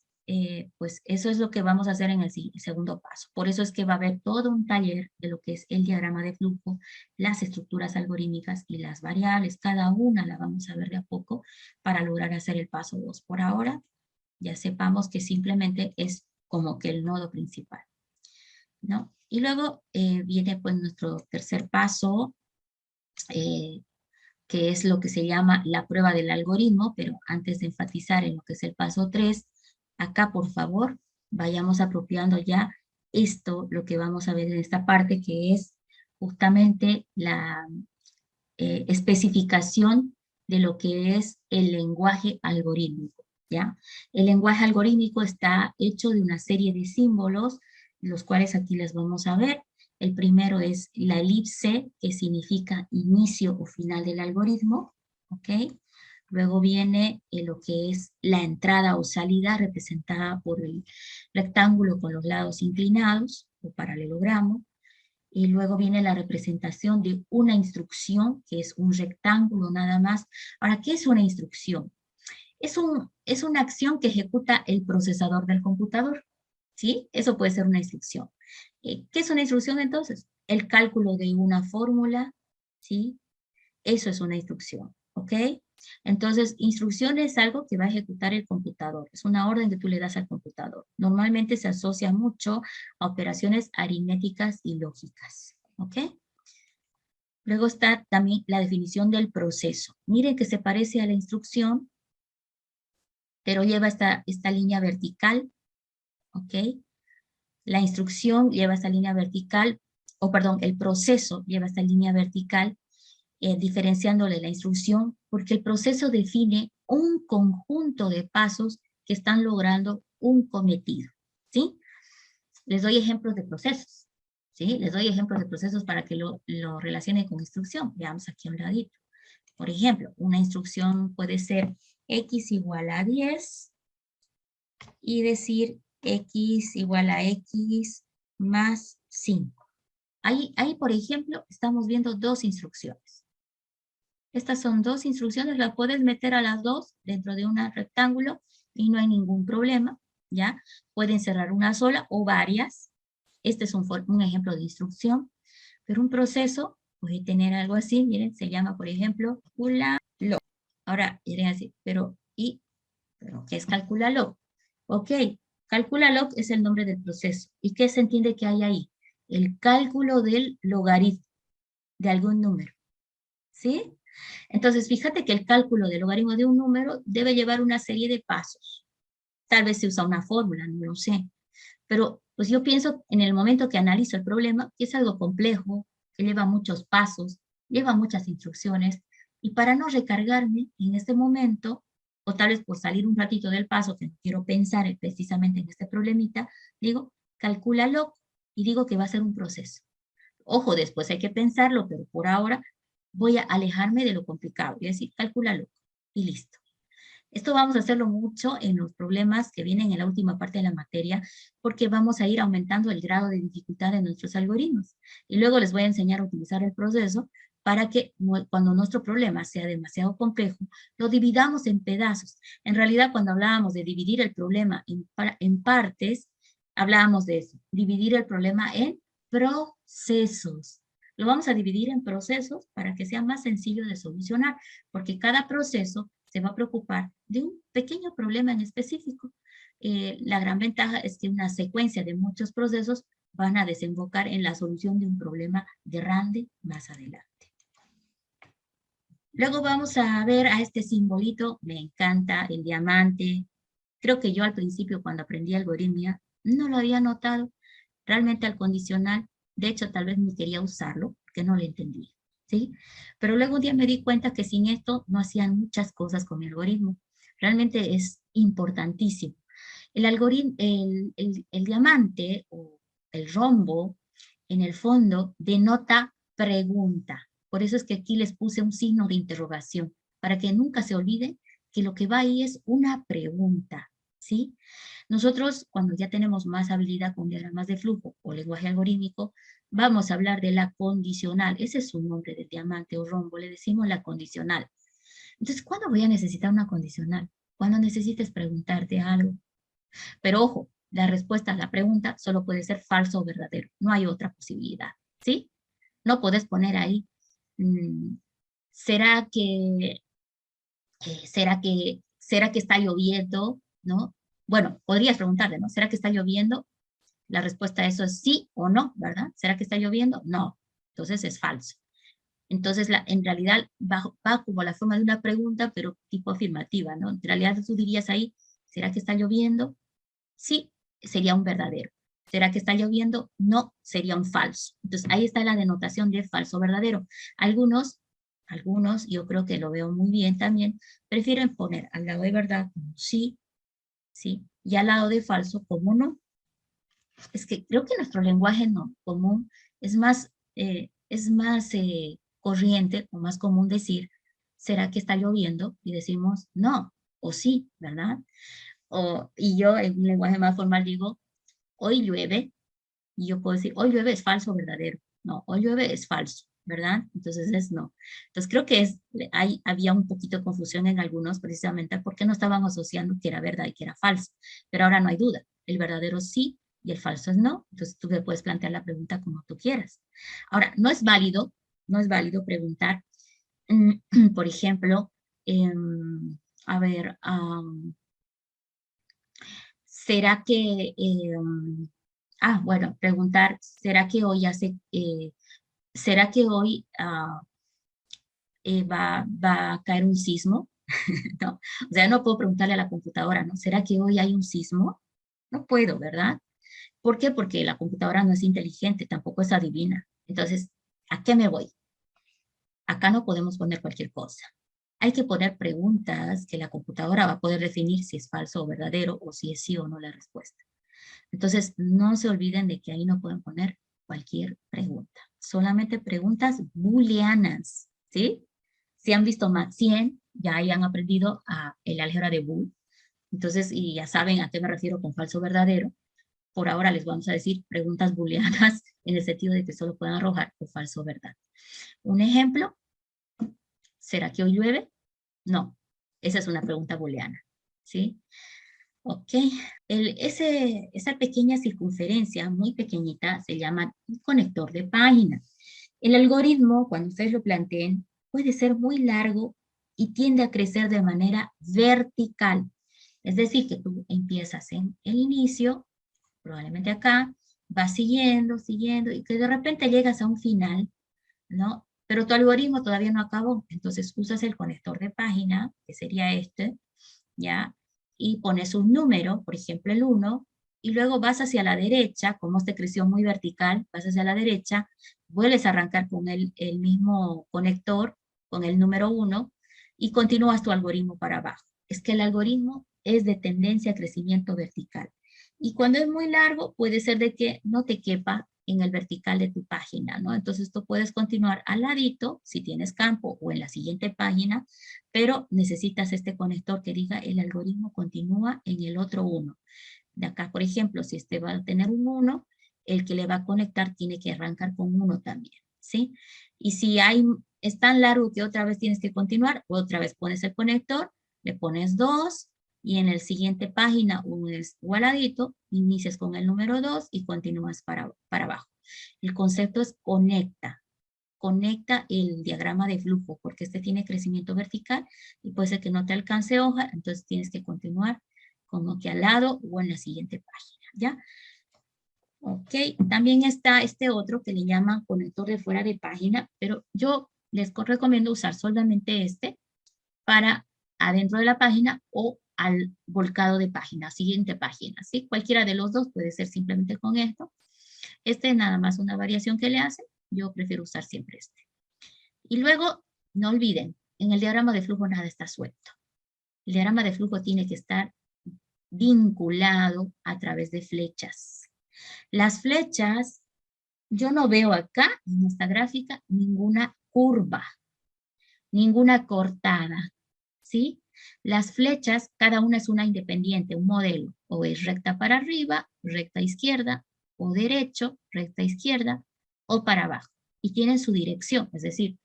pues eso es lo que vamos a hacer en el segundo paso. Por eso es que va a haber todo un taller de lo que es el diagrama de flujo, las estructuras algorítmicas y las variables. Cada una la vamos a ver de a poco para lograr hacer el paso 2. Por ahora, ya sepamos que simplemente es como que el nodo principal, ¿no? Y luego viene pues nuestro tercer paso, que es lo que se llama la prueba del algoritmo, pero antes de enfatizar en lo que es el paso 3, acá por favor, vayamos apropiando ya esto, lo que vamos a ver en esta parte, que es justamente la especificación de lo que es el lenguaje algorítmico, ¿ya? El lenguaje algorítmico está hecho de una serie de símbolos, los cuales aquí les vamos a ver. El primero es la elipse, que significa inicio o final del algoritmo, ¿ok? Luego viene lo que es la entrada o salida, representada por el rectángulo con los lados inclinados, o paralelogramo. Y luego viene la representación de una instrucción, que es un rectángulo nada más. Ahora, ¿qué es una instrucción? Es una acción que ejecuta el procesador del computador, ¿sí? Eso puede ser una instrucción. ¿Qué es una instrucción entonces? El cálculo de una fórmula, ¿sí? Eso es una instrucción, ¿ok? Entonces, instrucción es algo que va a ejecutar el computador. Es una orden que tú le das al computador. Normalmente se asocia mucho a operaciones aritméticas y lógicas, ¿ok? Luego está también la definición del proceso. Miren que se parece a la instrucción, pero lleva esta línea vertical, ¿ok? La instrucción lleva esta línea vertical, o perdón, el proceso lleva esta línea vertical, diferenciándole la instrucción, porque el proceso define un conjunto de pasos que están logrando un cometido, ¿sí? Les doy ejemplos de procesos, ¿sí? Les doy ejemplos de procesos para que lo relacione con instrucción. Veamos aquí a un ladito. Por ejemplo, una instrucción puede ser x igual a 10 y decir x igual a x más 5. Ahí, por ejemplo, estamos viendo dos instrucciones. Estas son dos instrucciones, las puedes meter a las dos dentro de un rectángulo y no hay ningún problema, ¿ya? Pueden cerrar una sola o varias. Este es un ejemplo de instrucción, pero un proceso puede tener algo así, miren, se llama, por ejemplo, calcula-log. Ahora, miren así, pero ¿qué es calcula-log? Ok, calcula-log es el nombre del proceso. ¿Y qué se entiende que hay ahí? El cálculo del logaritmo de algún número, ¿sí? Entonces, fíjate que el cálculo del logaritmo de un número debe llevar una serie de pasos. Tal vez se usa una fórmula, no lo sé. Pero pues yo pienso en el momento que analizo el problema, que es algo complejo, que lleva muchos pasos, lleva muchas instrucciones, y para no recargarme en este momento, o tal vez por salir un ratito del paso, que no quiero pensar precisamente en este problemita, digo, calcúlalo, y digo que va a ser un proceso. Ojo, después hay que pensarlo, pero por ahora voy a alejarme de lo complicado, y decir, calcúlalo, y listo. Esto vamos a hacerlo mucho en los problemas que vienen en la última parte de la materia, porque vamos a ir aumentando el grado de dificultad de nuestros algoritmos. Y luego les voy a enseñar a utilizar el proceso para que cuando nuestro problema sea demasiado complejo, lo dividamos en pedazos. En realidad, cuando hablábamos de dividir el problema en partes, hablábamos de eso, dividir el problema en procesos. Lo vamos a dividir en procesos para que sea más sencillo de solucionar, porque cada proceso se va a preocupar de un pequeño problema en específico. La gran ventaja es que una secuencia de muchos procesos van a desembocar en la solución de un problema grande más adelante. Luego vamos a ver a este simbolito, me encanta, el diamante. Creo que yo al principio cuando aprendí algoritmia no lo había notado. Realmente al condicional, de hecho tal vez ni quería usarlo, porque no lo entendía, ¿sí? Pero luego un día me di cuenta que sin esto no hacían muchas cosas con mi algoritmo. Realmente es importantísimo. El algoritmo, el diamante o el rombo, en el fondo, denota pregunta. Por eso es que aquí les puse un signo de interrogación, para que nunca se olviden que lo que va ahí es una pregunta, ¿sí? Nosotros, cuando ya tenemos más habilidad con diagramas de flujo o lenguaje algorítmico, vamos a hablar de la condicional. Ese es su nombre del diamante o rombo, le decimos la condicional. Entonces, ¿cuándo voy a necesitar una condicional? Cuando necesites preguntarte algo. Pero ojo, la respuesta a la pregunta solo puede ser falso o verdadero. No hay otra posibilidad, ¿sí? No puedes poner ahí, ¿será que está lloviendo? ¿No? Bueno, podrías preguntarle, ¿no? ¿Será que está lloviendo? La respuesta a eso es sí o no, ¿verdad? ¿Será que está lloviendo? No. Entonces es falso. Entonces, en realidad va como la forma de una pregunta, pero tipo afirmativa, ¿no? En realidad tú dirías ahí, ¿será que está lloviendo? Sí, sería un verdadero. ¿Será que está lloviendo? No, sería un falso. Entonces, ahí está la denotación de falso verdadero. Algunos, yo creo que lo veo muy bien también, prefieren poner al lado de verdad como sí, sí, y al lado de falso como no. Es que creo que nuestro lenguaje no común es más corriente o más común decir, ¿será que está lloviendo? Y decimos no, o sí, ¿verdad? Y yo en un lenguaje más formal digo, hoy llueve, y yo puedo decir, hoy llueve es falso o verdadero. No, hoy llueve es falso, ¿verdad? Entonces es no. Entonces creo que había un poquito de confusión en algunos precisamente porque no estaban asociando que era verdad y que era falso. Pero ahora no hay duda, el verdadero sí y el falso es no. Entonces tú te puedes plantear la pregunta como tú quieras. Ahora, no es válido preguntar, por ejemplo, a ver, ¿será que, bueno, preguntar, ¿será que hoy será que hoy va a caer un sismo? ¿No? O sea, no puedo preguntarle a la computadora, ¿no? ¿Será que hoy hay un sismo? No puedo, ¿verdad? ¿Por qué? Porque la computadora no es inteligente, tampoco es adivina. Entonces, ¿a qué me voy? Acá no podemos poner cualquier cosa. Hay que poner preguntas que la computadora va a poder definir si es falso o verdadero o si es sí o no la respuesta. Entonces, no se olviden de que ahí no pueden poner cualquier pregunta. Solamente preguntas booleanas, ¿sí? Si han visto Math 100, ya hayan aprendido el álgebra de Boole. Entonces, y ya saben a qué me refiero con falso o verdadero. Por ahora les vamos a decir preguntas booleanas en el sentido de que solo pueden arrojar o falso o verdad. Un ejemplo, ¿será que hoy llueve? No, esa es una pregunta booleana, ¿sí? Ok, esa pequeña circunferencia muy pequeñita se llama un conector de página. El algoritmo, cuando ustedes lo planteen, puede ser muy largo y tiende a crecer de manera vertical. Es decir, que tú empiezas en el inicio, probablemente acá, vas siguiendo, siguiendo, y que de repente llegas a un final, ¿no? Pero tu algoritmo todavía no acabó, entonces usas el conector de página, que sería este, ¿ya? Y pones un número, por ejemplo el 1, y luego vas hacia la derecha, como este creció muy vertical, vas hacia la derecha, vuelves a arrancar con el mismo conector, con el número 1, y continúas tu algoritmo para abajo. Es que el algoritmo es de tendencia a crecimiento vertical. Y cuando es muy largo, puede ser de que no te quepa en el vertical de tu página, ¿no? Entonces tú puedes continuar al ladito, si tienes campo, o en la siguiente página, pero necesitas este conector que diga el algoritmo continúa en el otro 1. De acá, por ejemplo, si este va a tener un 1, el que le va a conectar tiene que arrancar con 1 también, ¿sí? Y si es tan largo que otra vez tienes que continuar, otra vez pones el conector, le pones 2, y en el siguiente página, unes igualadito, inicias con el número 2 y continúas para abajo. El concepto es conecta. Conecta el diagrama de flujo, porque este tiene crecimiento vertical y puede ser que no te alcance hoja, entonces tienes que continuar como que al lado o en la siguiente página, ¿ya? Ok, también está este otro que le llaman conector de fuera de página, pero yo les recomiendo usar solamente este para adentro de la página o al volcado de página, siguiente página, ¿sí? Cualquiera de los dos puede ser simplemente con esto. Este es nada más una variación que le hace, yo prefiero usar siempre este. Y luego, no olviden, en el diagrama de flujo nada está suelto. El diagrama de flujo tiene que estar vinculado a través de flechas. Las flechas, yo no veo acá en esta gráfica ninguna curva, ninguna cortada, ¿sí? Las flechas, cada una es una independiente, un modelo, o es recta para arriba, recta izquierda, o derecho, recta izquierda, o para abajo. Y tienen su dirección, es decir,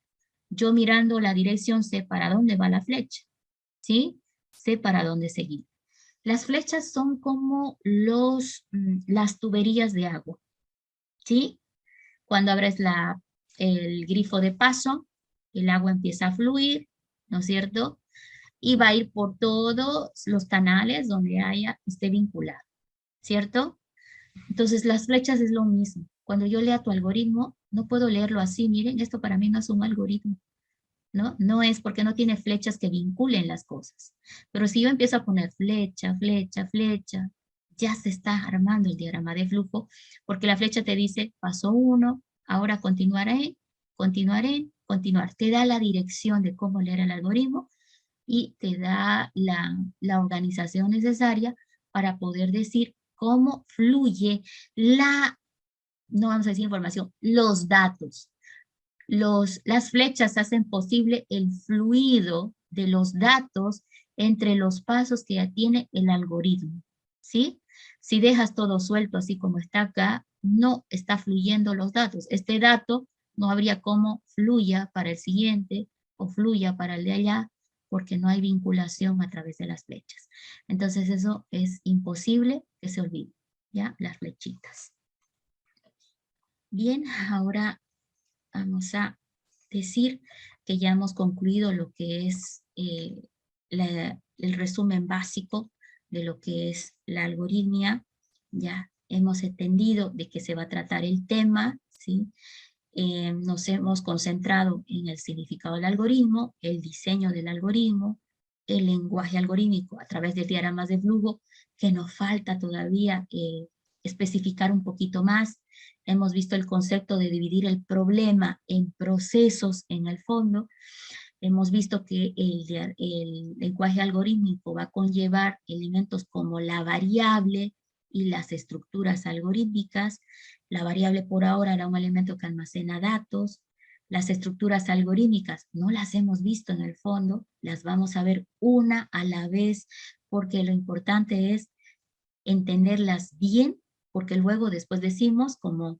yo mirando la dirección sé para dónde va la flecha, ¿sí? Sé para dónde seguir. Las flechas son como las tuberías de agua, ¿sí? Cuando abres el grifo de paso, el agua empieza a fluir, ¿no es cierto? Y va a ir por todos los canales donde esté vinculado, ¿cierto? Entonces las flechas es lo mismo. Cuando yo lea tu algoritmo, no puedo leerlo así, miren, esto para mí no es un algoritmo, ¿no? No es porque no tiene flechas que vinculen las cosas. Pero si yo empiezo a poner flecha, flecha, flecha, ya se está armando el diagrama de flujo, porque la flecha te dice paso 1, ahora continuaré, continuaré, continuar. Te da la dirección de cómo leer el algoritmo y te da la organización necesaria para poder decir cómo fluye no vamos a decir información, los datos. Las flechas hacen posible el fluido de los datos entre los pasos que ya tiene el algoritmo, ¿sí? Si dejas todo suelto así como está acá, no está fluyendo los datos. Este dato no habría cómo fluya para el siguiente o fluya para el de allá, porque no hay vinculación a través de las flechas. Entonces eso es imposible que se olvide, ¿ya? Las flechitas. Bien, ahora vamos a decir que ya hemos concluido lo que es el resumen básico de lo que es la algoritmia. Ya hemos entendido de qué se va a tratar el tema, ¿sí? Nos hemos concentrado en el significado del algoritmo, el diseño del algoritmo, el lenguaje algorítmico a través de diagramas de flujo, que nos falta todavía especificar un poquito más. Hemos visto el concepto de dividir el problema en procesos en el fondo. Hemos visto que el lenguaje algorítmico va a conllevar elementos como la variable y las estructuras algorítmicas. La variable por ahora era un elemento que almacena datos. Las estructuras algorítmicas no las hemos visto en el fondo, las vamos a ver una a la vez, porque lo importante es entenderlas bien, porque luego después decimos como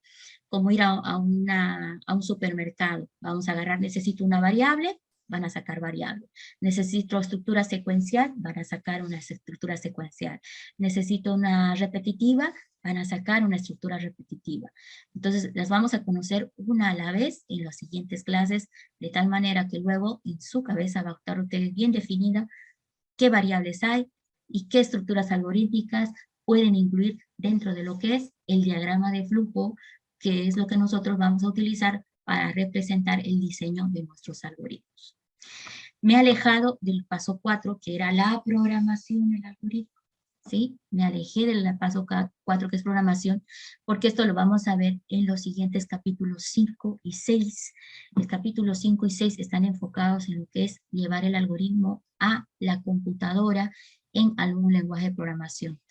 ir a un supermercado. Vamos a agarrar, necesito una variable, van a sacar variable. Necesito estructura secuencial, van a sacar una estructura secuencial. Necesito una repetitiva, van a sacar una estructura repetitiva. Entonces las vamos a conocer una a la vez en las siguientes clases, de tal manera que luego en su cabeza va a estar ustedes bien definida qué variables hay y qué estructuras algorítmicas pueden incluir dentro de lo que es el diagrama de flujo, que es lo que nosotros vamos a utilizar para representar el diseño de nuestros algoritmos. Me he alejado del paso 4, que era la programación del algoritmo, ¿sí? Me alejé del paso 4, que es programación, porque esto lo vamos a ver en los siguientes capítulos 5 y 6. El capítulo 5 y 6 están enfocados en lo que es llevar el algoritmo a la computadora en algún lenguaje de programación.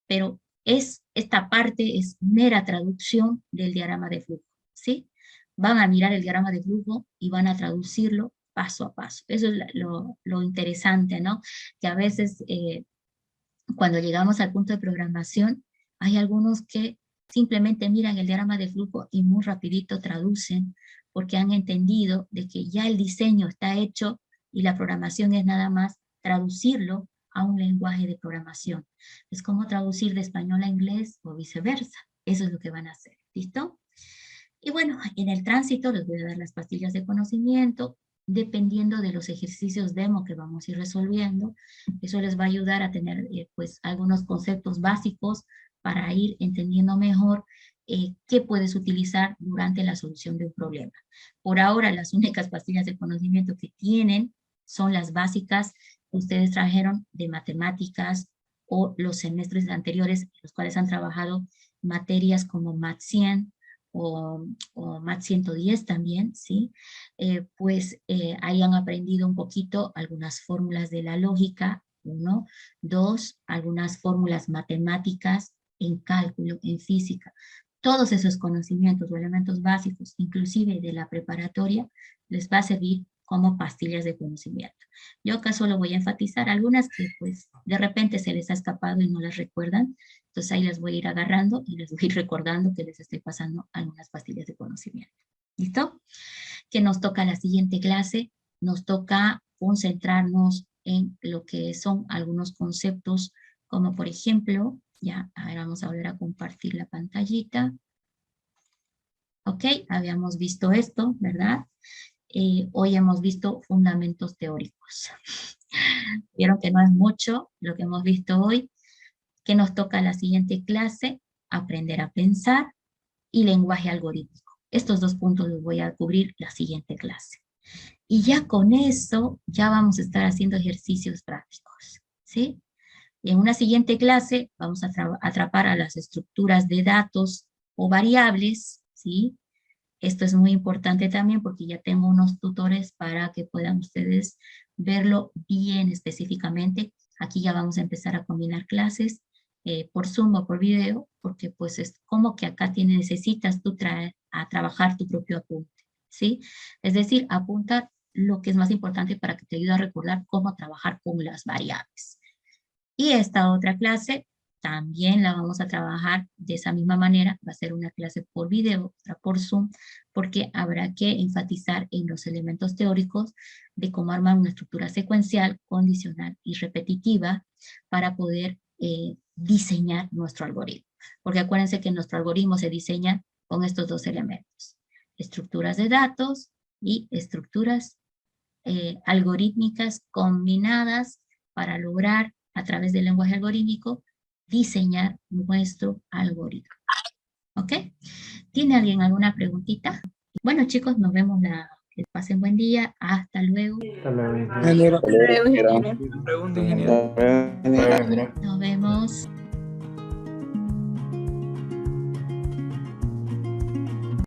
Pero esta parte es mera traducción del diagrama de flujo, ¿sí? Van a mirar el diagrama de flujo y van a traducirlo paso a paso. Eso es lo interesante, ¿no? Que a veces cuando llegamos al punto de programación, hay algunos que simplemente miran el diagrama de flujo y muy rapidito traducen, porque han entendido de que ya el diseño está hecho y la programación es nada más traducirlo a un lenguaje de programación. Es como traducir de español a inglés o viceversa. Eso es lo que van a hacer, ¿listo? Y bueno, en el tránsito les voy a dar las pastillas de conocimiento, dependiendo de los ejercicios demo que vamos a ir resolviendo. Eso les va a ayudar a tener pues algunos conceptos básicos para ir entendiendo mejor qué puedes utilizar durante la solución de un problema. Por ahora, las únicas pastillas de conocimiento que tienen son las básicas que ustedes trajeron de matemáticas o los semestres anteriores, en los cuales han trabajado materias como Mat 100, o Mat 110 también, ¿sí? Ahí han aprendido un poquito algunas fórmulas de la lógica, 1, 2, algunas fórmulas matemáticas en cálculo, en física. Todos esos conocimientos o elementos básicos, inclusive de la preparatoria, les va a servir como pastillas de conocimiento. Yo acá solo voy a enfatizar algunas que pues de repente se les ha escapado y no las recuerdan, entonces ahí les voy a ir agarrando y les voy a ir recordando que les estoy pasando algunas pastillas de conocimiento. ¿Listo? Que nos toca la siguiente clase, nos toca concentrarnos en lo que son algunos conceptos, como por ejemplo, ya, a ver, vamos a volver a compartir la pantallita. Ok, habíamos visto esto, ¿verdad? Hoy hemos visto fundamentos teóricos. Vieron que no es mucho lo que hemos visto hoy. Que nos toca la siguiente clase, aprender a pensar y lenguaje algorítmico. Estos dos puntos los voy a cubrir la siguiente clase. Y ya con eso, ya vamos a estar haciendo ejercicios prácticos, ¿sí? Y en una siguiente clase vamos a atrapar a las estructuras de datos o variables, ¿sí? Esto es muy importante también porque ya tengo unos tutores para que puedan ustedes verlo bien específicamente. Aquí ya vamos a empezar a combinar clases por Zoom o por video, porque pues es como que acá necesitas tú a trabajar tu propio apunte, ¿sí? Es decir, apuntar lo que es más importante para que te ayude a recordar cómo trabajar con las variables. Y esta otra clase también la vamos a trabajar de esa misma manera, va a ser una clase por video, otra por Zoom, porque habrá que enfatizar en los elementos teóricos de cómo armar una estructura secuencial, condicional y repetitiva para poder diseñar nuestro algoritmo. Porque acuérdense que nuestro algoritmo se diseña con estos dos elementos, estructuras de datos y estructuras algorítmicas combinadas para lograr a través del lenguaje algorítmico diseñar nuestro algoritmo. ¿Ok? ¿Tiene alguien alguna preguntita? Bueno, chicos, nos vemos que pasen buen día. Hasta luego. Hasta luego. Ingeniero. Hasta luego, ingeniero. Pregunta, ingeniero. Nos vemos.